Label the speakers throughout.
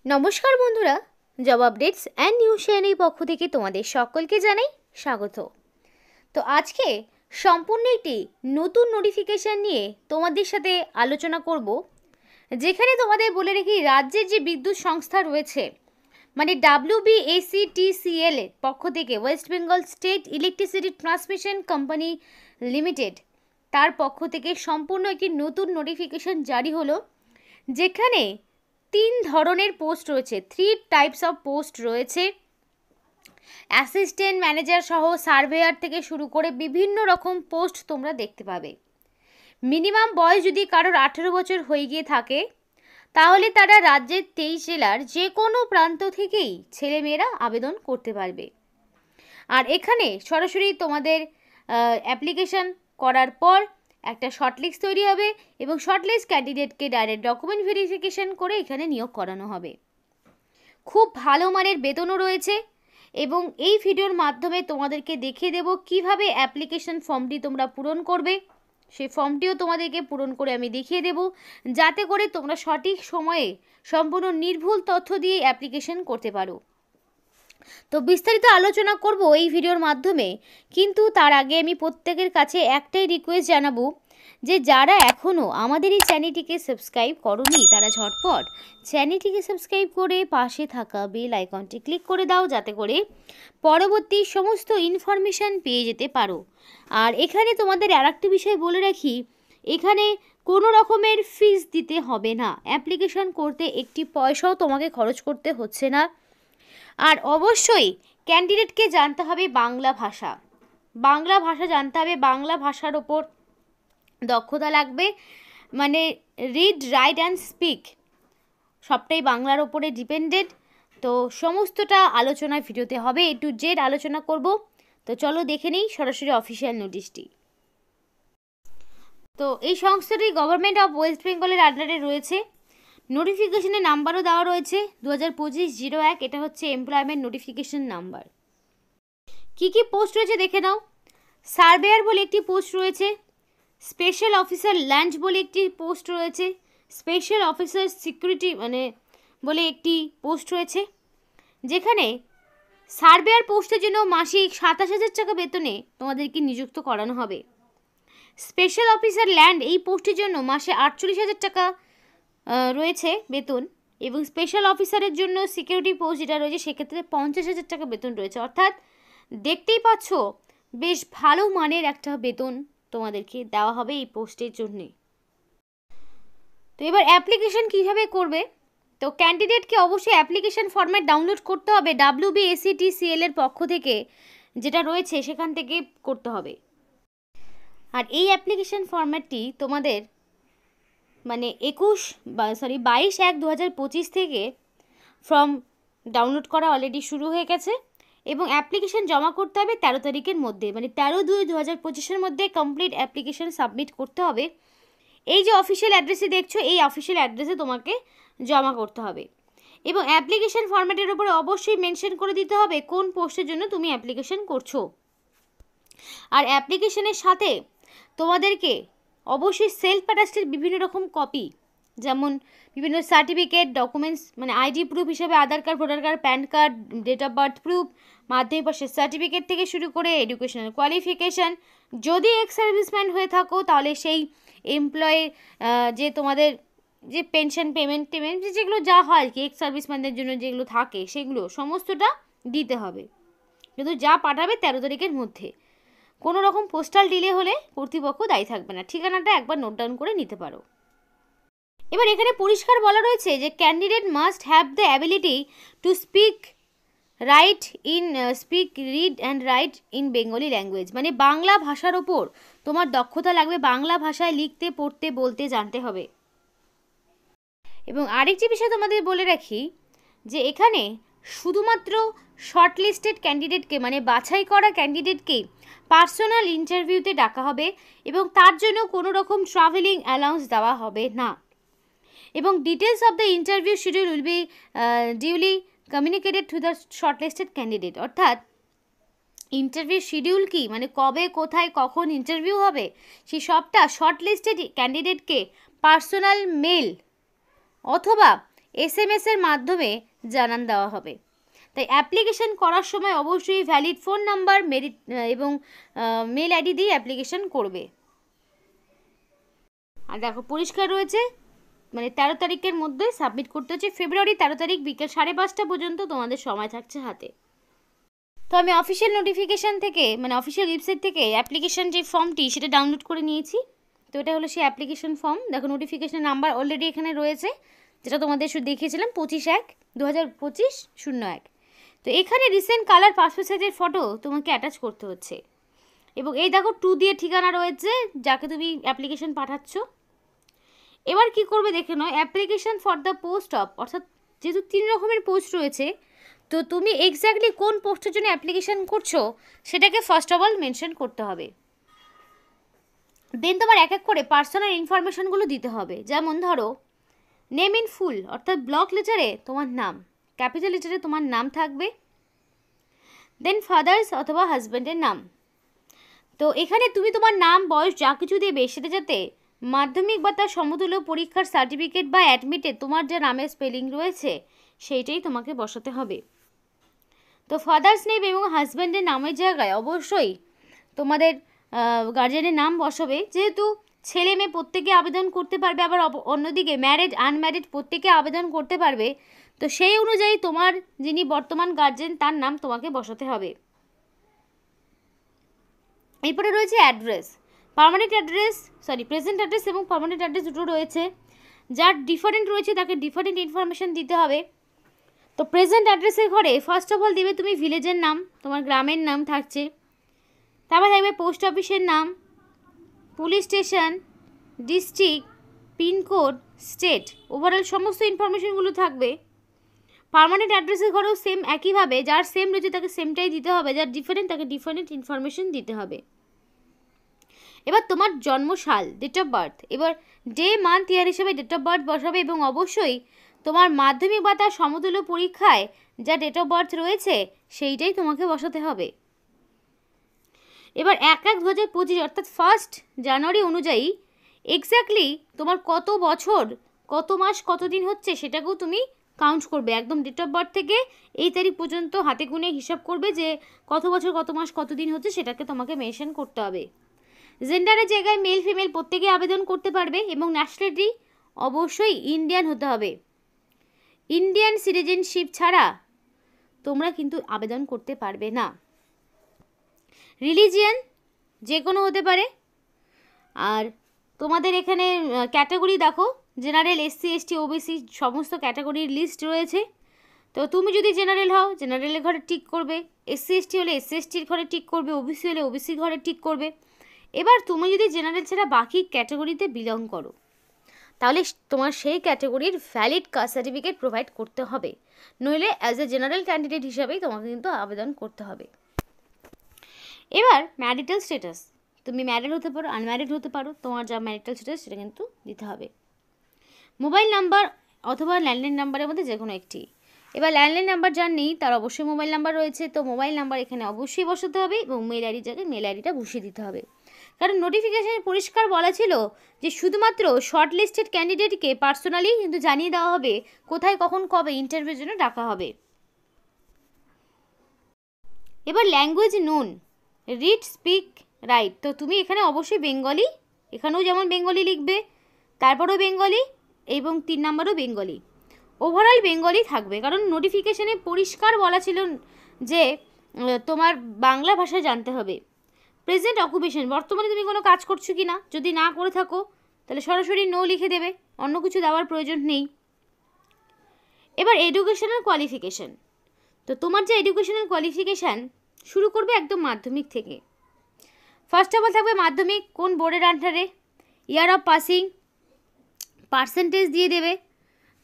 Speaker 1: নমস্কার বন্ধুরা, job updates and news চ্যানেলের পক্ষ থেকে তোমাদের সকলকে জানাই স্বাগত। তো আজকে সম্পূর্ণ একটি নতুন নোটিফিকেশান নিয়ে তোমাদের সাথে আলোচনা করব, যেখানে তোমাদের বলে রেখি রাজ্যের যে বিদ্যুৎ সংস্থা রয়েছে মানে WBACTCL এর পক্ষ থেকে West Bengal state electricity transmission company limited তার পক্ষ থেকে সম্পূর্ণ একটি নতুন নোটিফিকেশান জারি হলো, যেখানে 3 ধরনের পোস্ট রয়েছে, 3 টাইপস অফ পোস্ট রয়েছে। অ্যাসিস্ট্যান্ট ম্যানেজার সহ সার্ভেয়ার থেকে শুরু করে বিভিন্ন রকম পোস্ট তোমরা দেখতে পাবে। মিনিমাম বয়স যদি কারোর 18 বছর হয়ে গিয়ে থাকে তাহলে তারা রাজ্যের 23 জেলার যে কোনো প্রান্ত থেকেই ছেলেমেয়েরা আবেদন করতে পারবে। আর এখানে সরাসরি তোমাদের অ্যাপ্লিকেশান করার পর একটা শর্টলিস্ট তৈরি হবে এবং শর্টলিস্ট ক্যান্ডিডেটকে ডাইরেক্ট ডকুমেন্ট ভেরিফিকেশন করে এখানে নিয়োগ করানো হবে। খুব ভালো মানের বেতনও রয়েছে এবং এই ভিডিওর মাধ্যমে তোমাদেরকে দেখিয়ে দেব কিভাবে অ্যাপ্লিকেশন ফর্মটি তোমরা পূরণ করবে। সেই ফর্মটিও তোমাদেরকে পূরণ করে আমি দেখিয়ে দেব, যাতে করে তোমরা সঠিক সময়ে সম্পূর্ণ নির্ভুল তথ্য দিয়ে অ্যাপ্লিকেশন করতে পারো। তো বিস্তারিত আলোচনা করব এই ভিডিওর মাধ্যমে, কিন্তু তার আগে আমি প্রত্যেকের কাছে একটাই রিকোয়েস্ট জানাবো যে যারা এখনও আমাদের এই চ্যানেলটিকে সাবস্ক্রাইব করোনি তারা ঝটপট চ্যানেলটিকে সাবস্ক্রাইব করে পাশে থাকা বেল আইকনটি ক্লিক করে দাও, যাতে করে পরবর্তী সমস্ত ইনফরমেশান পেয়ে যেতে পারো। আর এখানে তোমাদের আর একটা বিষয় বলে রাখি, এখানে কোনো রকমের ফিস দিতে হবে না, অ্যাপ্লিকেশন করতে একটি পয়সাও তোমাকে খরচ করতে হচ্ছে না। আর অবশ্যই ক্যান্ডিডেটকে জানতে হবে বাংলা ভাষা, বাংলা ভাষা জানতে হবে, বাংলা ভাষার ওপর দক্ষতা লাগবে, মানে রিড রাইট অ্যান্ড স্পিক সবটাই বাংলার ওপরে ডিপেন্ডেড। তো সমস্তটা আলোচনা ভিডিওতে হবে, A to Z আলোচনা করব। তো চলো দেখে নিই সরাসরি অফিসিয়াল নোটিশটি। তো এই সংস্থাটি গভর্নমেন্ট অফ ওয়েস্ট বেঙ্গলের আন্ডারে রয়েছে। নোটিফিকেশনের নাম্বারও দেওয়া রয়েছে 2025-01, এটা হচ্ছে এমপ্লয়মেন্ট নোটিফিকেশন নাম্বার। কি কি পোস্ট রয়েছে দেখে নাও। সার্ভেয়ার বলে একটি পোস্ট রয়েছে, স্পেশাল অফিসার ল্যান্ড বলে একটি পোস্ট রয়েছে, স্পেশাল অফিসার সিকিউরিটি বলে একটি পোস্ট রয়েছে, যেখানে সার্ভেয়ার পোস্টের জন্য মাসিক 27,000 টাকা বেতনে তোমাদেরকে নিযুক্ত করানো হবে। স্পেশাল অফিসার ল্যান্ড এই পোস্টের জন্য মাসে 48,000 টাকা রয়েছে বেতন, এবং স্পেশাল অফিসারের জন্য সিকিউরিটি পোস্ট যেটা রয়েছে সেক্ষেত্রে 50,000 টাকা বেতন রয়েছে। অর্থাৎ দেখতেই পাচ্ছ বেশ ভালো মানের একটা বেতন তোমাদেরকে দেওয়া হবে এই পোস্টের জন্যে। তো এবার অ্যাপ্লিকেশন কিভাবে করবে, তো ক্যান্ডিডেটকে অবশ্যই অ্যাপ্লিকেশন ফরম্যাট ডাউনলোড করতে হবে WBACTCL এর পক্ষ থেকে, যেটা রয়েছে সেখান থেকে করতে হবে। আর এই অ্যাপ্লিকেশন ফরম্যাটটি তোমাদের মানে 22/1/2025 থেকে ফর্ম ডাউনলোড করা অলরেডি শুরু হয়ে গেছে এবং অ্যাপ্লিকেশন জমা করতে হবে 13 তারিখের মধ্যে, মানে 13/2/2025-এর মধ্যে কমপ্লিট অ্যাপ্লিকেশন সাবমিট করতে হবে। এই যে অফিসিয়াল অ্যাড্রেসে দেখছো, এই অফিসিয়াল অ্যাড্রেসে তোমাকে জমা করতে হবে এবং অ্যাপ্লিকেশন ফরম্যাটের উপরে অবশ্যই মেনশন করে দিতে হবে কোন পোস্টের জন্য তুমি অ্যাপ্লিকেশন করছো। আর অ্যাপ্লিকেশনের সাথে তোমাদেরকে অবশ্যই সেলফ অ্যাটাস্টেড বিভিন্ন রকম কপি, যেমন বিভিন্ন সার্টিফিকেট, ডকুমেন্টস, মানে আইডি প্রুফ হিসেবে Aadhaar card, voter card, PAN card, date of birth proof, Madhyamik পাশের সার্টিফিকেট থেকে শুরু করে এডুকেশনাল কোয়ালিফিকেশান, যদি এক্স সার্ভিসম্যান হয়ে থাকো তাহলে সেই এমপ্লয়ি যে তোমাদের যে পেনশন পেমেন্ট যেগুলো যা হয় আর কি এক্স সার্ভিসম্যানদের জন্য যেগুলো থাকে সেগুলো সমস্তটা দিতে হবে, কিন্তু যা পাঠাবে 13 তারিখের মধ্যে। কোনো রকম পোস্টাল ডিলে হলে কর্তৃপক্ষ দায়ী থাকবে না, ঠিকানাটা একবার নোট ডাউন করে নিতে পারো। এবার এখানে পরিষ্কার বলা রয়েছে যে candidate must have the ability to speak read and right in Bengali language, মানে বাংলা ভাষার ওপর তোমার দক্ষতা লাগবে, বাংলা ভাষায় লিখতে পড়তে বলতে জানতে হবে। এবং আরেকটি বিষয় তোমাদের বলে রাখি যে এখানে শুধুমাত্র শর্টলিস্টেড ক্যান্ডিডেটকে, মানে বাছাই করা ক্যান্ডিডেটকে পার্সোনাল ইন্টারভিউতে ডাকা হবে এবং তার জন্য কোনো রকম ট্রাভেলিং অ্যালাউন্স দেওয়া হবে না। এবং details of the interview schedule will be duly communicated to the shortlisted candidate. অর্থাৎ ইন্টারভিউ শিডিউল কি, মানে কবে কোথায় কখন ইন্টারভিউ হবে সেই সবটা শর্টলিস্টেড ক্যান্ডিডেটকে পার্সোনাল মেল অথবা SMS এর মাধ্যমে জানান দেওয়া হবে। তাই অ্যাপ্লিকেশন করার সময় অবশ্যই ভ্যালিড ফোন নাম্বার এবং মেল আইডি দিয়ে অ্যাপ্লিকেশন করবে। আর দেখো পরিষ্কার রয়েছে, মানে 13 তারিখের মধ্যে সাবমিট করতে হচ্ছে। ফেব্রুয়ারি 13 তারিখ বিকেল 5:30 পর্যন্ত তোমাদের সময় থাকছে হাতে। তো আমি অফিসিয়াল নোটিফিকেশান থেকে, মানে অফিসিয়াল ওয়েবসাইট থেকে অ্যাপ্লিকেশন যে ফর্মটি সেটা ডাউনলোড করে নিয়েছি। তো এটা হলো সেই অ্যাপ্লিকেশন ফর্ম। দেখো নোটিফিকেশান নাম্বার অলরেডি এখানে রয়েছে, যেটা তোমাদের দেখিয়েছিলাম 25/1/2025-01। তো এখানে রিসেন্ট কালার পাসপোর্ট সাইজের ফটো তোমাকে অ্যাটাচ করতে হচ্ছে। এবং এই দেখো 2 দিয়ে ঠিকানা রয়েছে যাকে তুমি অ্যাপ্লিকেশন পাঠাচ্ছ। এবার কি করবে দেখে নাও, application for the post of, অর্থাৎ যেহেতু 3 রকমের পোস্ট রয়েছে, তো তুমি এক্স্যাক্টলি কোন পোস্টের জন্য অ্যাপ্লিকেশন করছো সেটাকে ফার্স্ট অফ অল মেনশন করতে হবে। দেন তোমার এক এক করে পার্সোনাল ইনফরমেশনগুলো দিতে হবে। যেমন ধরো নেম ইন ফুল, অর্থাৎ ব্লক লেটারে তোমার নাম, ক্যাপিটাল লেটারে তোমার নাম থাকবে। দেন ফাদার্স অথবা হাজব্যান্ডের নাম। তো এখানে তুমি তোমার নাম বয়স যা কিছু দেবে সেটা যাতে মাধ্যমিক বা তার সমতুল্য পরীক্ষার সার্টিফিকেট বা অ্যাডমিটে তোমার যে নামের স্পেলিং রয়েছে সেইটাই তোমাকে বসাতে হবে। তো ফাদার্স নেম এবং হাজব্যান্ডের নামের জায়গায় অবশ্যই তোমাদের গার্জিয়ানের নাম বসাবে। যেহেতু ছেলে মেয়ে প্রত্যেকে আবেদন করতে পারবে, আবার অন্যদিকে ম্যারিড আনম্যারিড প্রত্যেকে আবেদন করতে পারবে, তো সেই অনুযায়ী তোমার যিনি বর্তমান গার্জিয়ান তার নাম তোমাকে বসাতে হবে। এরপরে রয়েছে address, permanent address, present address এবং পার্মানেন্ট অ্যাড্রেস দুটো রয়েছে। যার ডিফারেন্ট রয়েছে তাকে ডিফারেন্ট ইনফরমেশান দিতে হবে। তো প্রেজেন্ট অ্যাড্রেসের ঘরে ফার্স্ট অফ অল দেবে তুমি ভিলেজের নাম, তোমার গ্রামের নাম থাকছে। তারপর থাকবে পোস্ট অফিসের নাম, police station, district, pincode, state, overall সমস্ত ইনফরমেশনগুলো থাকবে। পার্মানেন্ট অ্যাড্রেসের ঘরেও সেম একইভাবে, যার সেম রয়েছে তাকে সেমটাই দিতে হবে, যার ডিফারেন্ট তাকে ডিফারেন্ট ইনফরমেশন দিতে হবে। এবার তোমার জন্মসাল, ডেট অফ বার্থ, এবার ডে মান্থ ইয়ার হিসেবে ডেট অফ বার্থ বসাবে এবং অবশ্যই তোমার মাধ্যমিক বা তার সমতুল্য পরীক্ষায় যা ডেট অফ বার্থ রয়েছে সেইটাই তোমাকে বসাতে হবে। এবার 1/1/2025 অর্থাৎ 1 জানুয়ারি অনুযায়ী এক্স্যাক্টলি তোমার কত বছর, কত মাস, কত দিন হচ্ছে সেটাকেও তুমি কাউন্ট করবে। একদম ডেট অফ বার্থ থেকে এই তারিখ পর্যন্ত হাতে গুনে হিসাব করবে যে কত বছর, কত মাস, কত দিন হচ্ছে, সেটাকে তোমাকে মেনশন করতে হবে। জেন্ডারের জায়গায় মেল ফিমেল প্রত্যেকে আবেদন করতে পারবে এবং ন্যাশনালিটি অবশ্যই ইন্ডিয়ান হতে হবে। ইন্ডিয়ান সিটিজেনশিপ ছাড়া তোমরা কিন্তু আবেদন করতে পারবে না। রিলিজিয়ান যে কোনো হতে পারে। আর তোমাদের এখানে ক্যাটাগরি দেখো, জেনারেল, SC ST OBC সমস্ত ক্যাটাগরির লিস্ট রয়েছে। তো তুমি যদি জেনারেল হও জেনারেলের ঘরে টিক করবে, SC ST হলে SC STর ঘরে টিক করবে, OBC হলে OBC ঘরে টিক করবে। এবার তুমি যদি জেনারেল ছাড়া বাকি ক্যাটাগরিতে বিলং করো তাহলে তোমার সেই ক্যাটাগরির ভ্যালিড কাস্ট সার্টিফিকেট প্রোভাইড করতে হবে, নইলে অ্যাজ এ জেনারেল ক্যান্ডিডেট হিসাবেই তোমাকে কিন্তু আবেদন করতে হবে। এবার ম্যারিটাল স্ট্যাটাস, তুমি ম্যারিড হতে পারো, আনম্যারিড হতে পারো, তোমার যা ম্যারিটাল স্ট্যাটাস সেটা কিন্তু দিতে হবে। মোবাইল নাম্বার অথবা ল্যান্ডলাইন নাম্বারের মধ্যে যে কোনো একটি। এবার ল্যান্ডলাইন নাম্বার যার নেই তার অবশ্যই মোবাইল নাম্বার রয়েছে, তো মোবাইল নাম্বার এখানে অবশ্যই বসাতে হবে এবং মেল আইডির জায়গায় মেল আইডিটা বসিয়ে দিতে হবে। কারণ নোটিফিকেশানে পরিষ্কার বলা ছিল যে শুধুমাত্র শর্ট লিস্টেড ক্যান্ডিডেটকে পার্সোনালি কিন্তু জানিয়ে দেওয়া হবে কোথায় কখন কবে ইন্টারভিউর জন্য ডাকা হবে। এবার language known, read, speak, right, তো তুমি এখানে অবশ্যই বেঙ্গলি, এখানেও যেমন বেঙ্গলি লিখবে, তারপরেও বেঙ্গলি এবং 3 নম্বরও বেঙ্গলি, ওভারঅল বেঙ্গলি থাকবে। কারণ নোটিফিকেশানে পরিষ্কার বলা ছিল যে তোমার বাংলা ভাষা জানতে হবে। প্রেজেন্ট অকুপেশন, বর্তমানে তুমি কোনো কাজ করছো কি না, যদি না করে থাকো তাহলে সরাসরি নো লিখে দেবে, অন্য কিছু দেওয়ার প্রয়োজন নেই। এবার এডুকেশনাল কোয়ালিফিকেশান, তো তোমার যে এডুকেশনাল কোয়ালিফিকেশান শুরু করবে একদম মাধ্যমিক থেকে। ফার্স্ট অফ অল থাকবে মাধ্যমিক কোন বোর্ডের আন্ডারে, ইয়ার অফ পাসিং, পার্সেন্টেজ দিয়ে দেবে।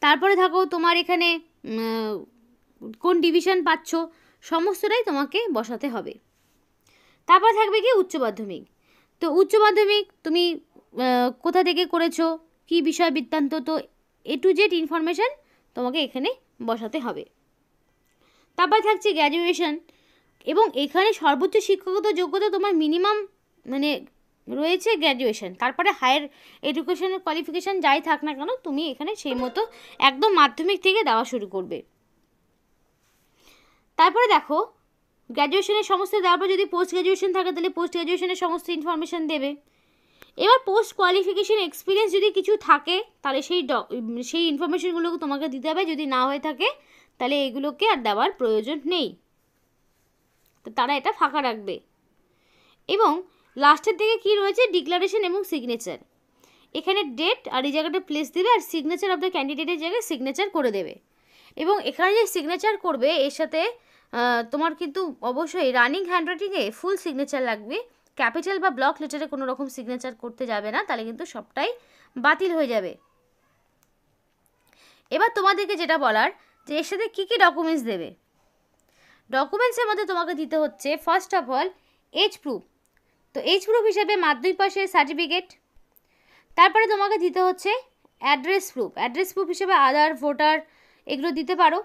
Speaker 1: তারপরে থাকো তোমার এখানে কোন ডিভিশন পাচ্ছ, সমস্তটাই তোমাকে বসাতে হবে। তারপরে থাকবে কি উচ্চ মাধ্যমিক, তো উচ্চ মাধ্যমিক তুমি কোথা থেকে করেছো, কি বিষয় বৃত্তান্ত, তো A to Z ইনফরমেশান তোমাকে এখানে বসাতে হবে। তারপরে থাকছে গ্র্যাজুয়েশন এবং এখানে সর্বোচ্চ শিক্ষাগত যোগ্যতা তোমার মিনিমাম মানে রয়েছে গ্র্যাজুয়েশন, তারপরে হায়ার এডুকেশনের কোয়ালিফিকেশান যাই থাক না কেন, তুমি এখানে সেই মতো একদম মাধ্যমিক থেকে দেওয়া শুরু করবে। তারপরে দেখো গ্র্যাজুয়েশনের সমস্ত দেওয়ার পর যদি পোস্ট গ্র্যাজুয়েশন থাকে তাহলে পোস্ট গ্র্যাজুয়েশনের সমস্ত ইনফরমেশান দেবে। এবার পোস্ট কোয়ালিফিকেশন এক্সপিরিয়েন্স যদি কিছু থাকে তাহলে সেই ইনফরমেশনগুলোকে তোমাকে দিতে হবে, যদি না হয়ে থাকে তাহলে এগুলোকে আর দেওয়ার প্রয়োজন নেই, তো তারা এটা ফাঁকা রাখবে। এবং লাস্টের দিকে কি রয়েছে, ডিক্লারেশন এবং সিগনেচার। এখানে ডেট আর এই জায়গাটা প্লেস দেবে, আর সিগনেচার অফ দ্য ক্যান্ডিডেটের জায়গায় সিগনেচার করে দেবে। এবং এখানে যে সিগনেচার করবে এর সাথে তোমার কিন্তু অবশ্যই রানিং হ্যান্ডরাইটিংয়ে ফুল সিগনেচার লাগবে, ক্যাপিটাল বা ব্লক লেটারে কোনো রকম সিগনেচার করতে যাবে না, তাহলে কিন্তু সবটাই বাতিল হয়ে যাবে। এবার তোমাদেরকে যেটা বলার যে এর সাথে কী কী ডকুমেন্টস দেবে। ডকুমেন্টসের মধ্যে তোমাকে দিতে হচ্ছে first of all age proof. তো এজ প্রুফ হিসেবে মাধ্যমিক পাশের সার্টিফিকেট। তারপরে তোমাকে দিতে হচ্ছে অ্যাড্রেস প্রুফ। অ্যাড্রেস প্রুফ হিসেবে আধার, ভোটার এগুলো দিতে পারো।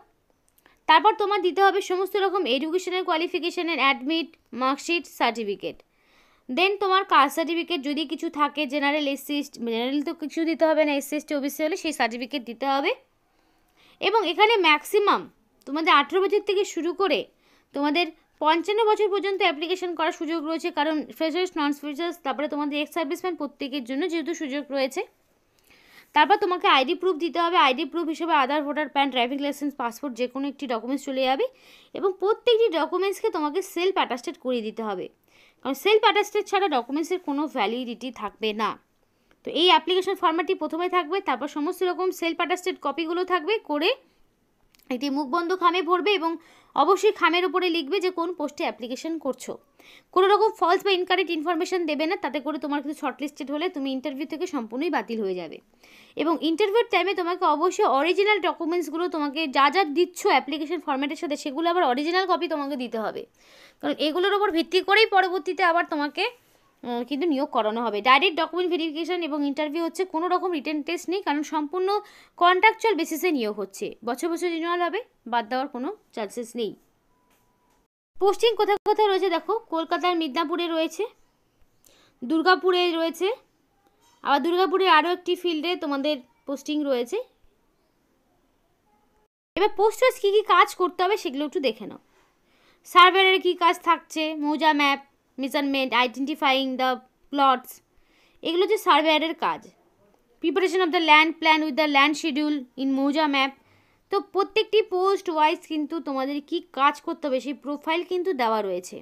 Speaker 1: তারপর তোমার দিতে হবে সমস্ত রকম এডুকেশনের কোয়ালিফিকেশনের অ্যাডমিট, মার্কশিট, সার্টিফিকেট। দেন তোমার কাস্ট সার্টিফিকেট যদি কিছু থাকে, জেনারেল, এসসি, জেনারেল তো কিছু দিতে হবে না, এসসি এসটি ওবিসি হলে সেই সার্টিফিকেট দিতে হবে। এবং এখানে ম্যাক্সিমাম তোমাদের 18 বছর থেকে শুরু করে তোমাদের 55 বছর পর্যন্ত অ্যাপ্লিকেশন করার সুযোগ রয়েছে, কারণ ফ্রেশার্স, নন ফ্রেশার্স, তারপরে তোমাদের এক্স সার্ভিসম্যান প্রত্যেকের জন্য যেহেতু সুযোগ রয়েছে। তারপর তোমাকে আইডি প্রুফ দিতে হবে। আইডি প্রুফ হিসেবে Aadhaar, voter, PAN, driving licence, passport যে কোনো একটি ডকুমেন্টস চলে যাবে। এবং প্রত্যেকটি ডকুমেন্টসকে তোমাকে সেলফ অ্যাটাস্টেড করিয়ে দিতে হবে, কারণ সেলফ অ্যাটাস্টেড ছাড়া ডকুমেন্টসের কোনো ভ্যালিডিটি থাকবে না। তো এই অ্যাপ্লিকেশন ফর্ম্যাটটি প্রথমে থাকবে, তারপর সমস্ত রকম সেলফ অ্যাটাস্টেড কপিগুলো থাকবে করে একটি মুখবন্ধ খামে ভরবে এবং অবশ্যই খামের উপরে লিখবে যে কোন পোস্টে অ্যাপ্লিকেশন করছো। কোনো রকম ফলস বা ইনকারেক্ট ইনফরমেশন দেবে না, তাতে করে তোমার কিন্তু শর্টলিস্টেড হলে তুমি ইন্টারভিউ থেকে সম্পূর্ণই বাতিল হয়ে যাবে। এবং ইন্টারভিউর টাইমে তোমাকে অবশ্যই অরিজিনাল ডকুমেন্টসগুলো তোমাকে যা যা দিচ্ছ অ্যাপ্লিকেশন ফর্ম্যাটের সাথে সেগুলো আবার অরিজিনাল কপি তোমাকে দিতে হবে, কারণ এগুলোর ওপর ভিত্তি করেই পরবর্তীতে আবার তোমাকে কিন্তু নিয়োগ করানো হবে। ডাইরেক্ট ডকুমেন্ট ভেরিফিকেশন এবং ইন্টারভিউ হচ্ছে, কোনো রকম রিটেন টেস্ট নেই, কারণ সম্পূর্ণ কন্ট্রাকচুয়াল বেসিসে নিয়োগ হচ্ছে, বছর বছর রিনিউয়াল হবে, বাদ দেওয়ার কোনো চান্সেস নেই। পোস্টিং কোথায় কোথায় রয়েছে দেখো, কলকাতার মিদনাপুরে রয়েছে, দুর্গাপুরে রয়েছে, আবার দুর্গাপুরে আরও একটি ফিল্ডে তোমাদের পোস্টিং রয়েছে। এবার পোস্টার্স কী কী কাজ করতে হবে সেগুলো একটু দেখে নাও। সার্ভেয়ারের কী কাজ থাকছে, মৌজা map, measurement, identifying the plots, এগুলো হচ্ছে সার্ভেয়ারের কাজ। Preparation of the land plan with the land schedule in মৌজা ম্যাপ। তো প্রত্যেকটি পোস্ট ওয়াইজ কিন্তু তোমাদের কী কাজ করতে হবে সেই প্রোফাইল কিন্তু দেওয়া রয়েছে।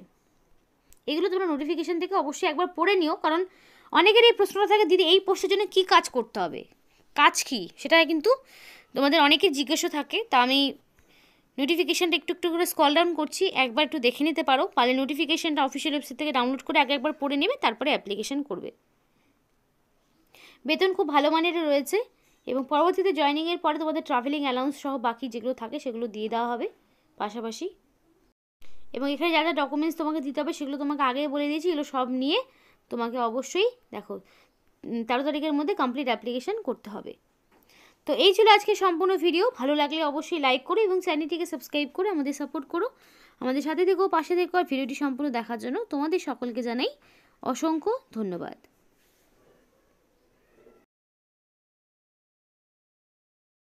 Speaker 1: এগুলো তোমরা নোটিফিকেশান থেকে অবশ্যই একবার পড়ে নিও, কারণ অনেকের এই প্রশ্নটা থাকে দিদি এই পোস্টের জন্য কী কাজ করতে হবে, কাজ কী সেটা কিন্তু তোমাদের অনেকের জিজ্ঞাসা থাকে। তা আমি নোটিফিকেশানটা একটু একটু করে স্ক্রল ডাউন করছি, একবার একটু দেখে নিতে পারো, পারলে নোটিফিকেশানটা অফিসিয়াল ওয়েবসাইট থেকে ডাউনলোড করে একবার পড়ে নেবে, তারপরে অ্যাপ্লিকেশান করবে। বেতন খুব ভালো মানের রয়েছে এবং পরবর্তীতে জয়েনিংয়ের পরে তোমাদের ট্রাভেলিং অ্যালাউন্স সহ বাকি যেগুলো থাকে সেগুলো দিয়ে দেওয়া হবে পাশাপাশি। এবং এখানে যা যা ডকুমেন্টস তোমাকে দিতে হবে সেগুলো তোমাকে আগে বলে দিয়েছি, এগুলো সব নিয়ে তোমাকে অবশ্যই দেখো 13 তারিখের মধ্যে কমপ্লিট অ্যাপ্লিকেশান করতে হবে। তো এই ছিল আজকে সম্পূর্ণ ভিডিও। ভালো লাগলে অবশ্যই লাইক করো এবং চ্যানেলটিকে সাবস্ক্রাইব করে আমাদের সাপোর্ট করো, আমাদের সাথে থেকো, পাশে থেকো। আর ভিডিওটি সম্পূর্ণ দেখার জন্য তোমাদের সকলকে জানাই অসংখ্য ধন্যবাদ।